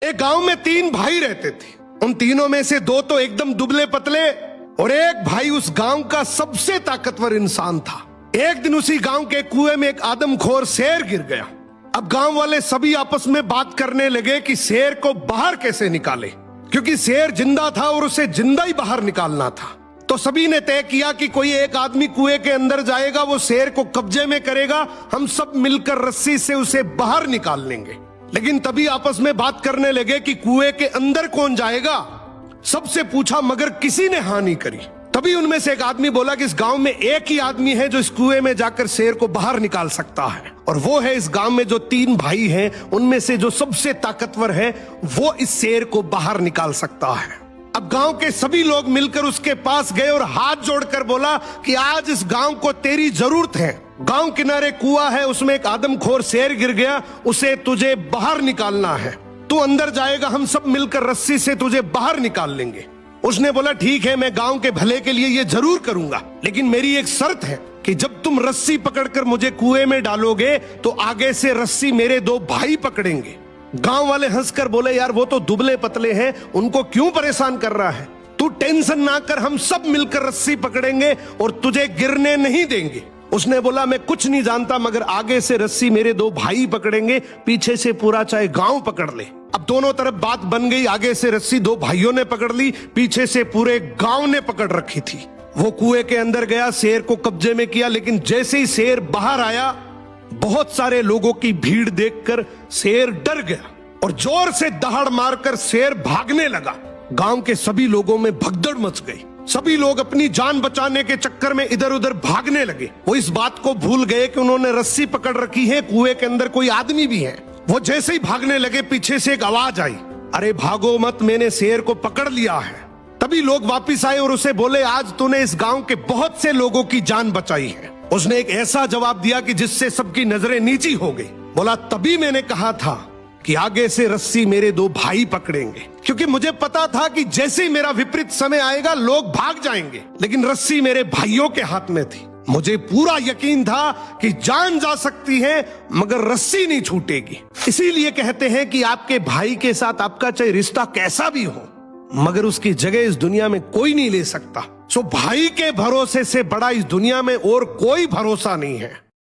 एक गांव में 3 भाई रहते थे। उन तीनों में से 2 तो एकदम दुबले पतले और एक भाई उस गांव का सबसे ताकतवर इंसान था। एक दिन उसी गांव के कुएं में एक आदमखोर शेर गिर गया। अब गांव वाले सभी आपस में बात करने लगे कि शेर को बाहर कैसे निकाले, क्योंकि शेर जिंदा था और उसे जिंदा ही बाहर निकालना था। तो सभी ने तय किया कि कोई एक आदमी कुएं के अंदर जाएगा, वो शेर को कब्जे में करेगा, हम सब मिलकर रस्सी से उसे बाहर निकाल लेंगे। लेकिन तभी आपस में बात करने लगे कि कुएं के अंदर कौन जाएगा। सबसे पूछा मगर किसी ने हाँ नहीं करी। तभी उनमें से एक आदमी बोला कि इस गांव में एक ही आदमी है जो इस कुएं में जाकर शेर को बाहर निकाल सकता है, और वो है इस गांव में जो 3 भाई हैं उनमें से जो सबसे ताकतवर है, वो इस शेर को बाहर निकाल सकता है। अब गांव के सभी लोग मिलकर उसके पास गए और हाथ जोड़कर बोला कि आज इस गांव को तेरी जरूरत है। गांव किनारे कुआं है, उसमें एक आदमखोर शेर गिर गया, उसे तुझे बाहर निकालना है। तू अंदर जाएगा, हम सब मिलकर रस्सी से तुझे बाहर निकाल लेंगे। उसने बोला ठीक है, मैं गांव के भले के लिए ये जरूर करूंगा, लेकिन मेरी एक शर्त है कि जब तुम रस्सी पकड़कर मुझे कुएं में डालोगे तो आगे से रस्सी मेरे 2 भाई पकड़ेंगे। गांव वाले हंसकर बोले यार वो तो दुबले पतले हैं, उनको क्यों परेशान कर रहा है, तू टेंशन ना कर, हम सब मिलकर रस्सी पकड़ेंगे और तुझे गिरने नहीं देंगे। उसने बोला मैं कुछ नहीं जानता, मगर आगे से रस्सी मेरे 2 भाई पकड़ेंगे, पीछे से पूरा चाहे गांव पकड़ ले। अब दोनों तरफ बात बन गई, आगे से रस्सी 2 भाइयों ने पकड़ ली, पीछे से पूरे गांव ने पकड़ रखी थी। वो कुएं के अंदर गया, शेर को कब्जे में किया, लेकिन जैसे ही शेर बाहर आया, बहुत सारे लोगों की भीड़ देखकर शेर डर गया और जोर से दहाड़ मारकर शेर भागने लगा। गांव के सभी लोगों में भगदड़ मच गई। सभी लोग अपनी जान बचाने के चक्कर में इधर उधर भागने लगे। वो इस बात को भूल गए कि उन्होंने रस्सी पकड़ रखी है, कुएं के अंदर कोई आदमी भी है। वो जैसे ही भागने लगे, पीछे से एक आवाज आई, अरे भागो मत, मैंने शेर को पकड़ लिया है। तभी लोग वापिस आए और उसे बोले आज तूने इस गांव के बहुत से लोगों की जान बचाई है। उसने एक ऐसा जवाब दिया कि जिससे सबकी नजरें नीची हो गई। बोला तभी मैंने कहा था कि आगे से रस्सी मेरे 2 भाई पकड़ेंगे, क्योंकि मुझे पता था कि जैसे ही मेरा विपरीत समय आएगा लोग भाग जाएंगे, लेकिन रस्सी मेरे भाइयों के हाथ में थी। मुझे पूरा यकीन था कि जान जा सकती है मगर रस्सी नहीं छूटेगी। इसीलिए कहते हैं कि आपके भाई के साथ आपका चाहे रिश्ता कैसा भी हो, मगर उसकी जगह इस दुनिया में कोई नहीं ले सकता। सो भाई के भरोसे से बड़ा इस दुनिया में और कोई भरोसा नहीं है।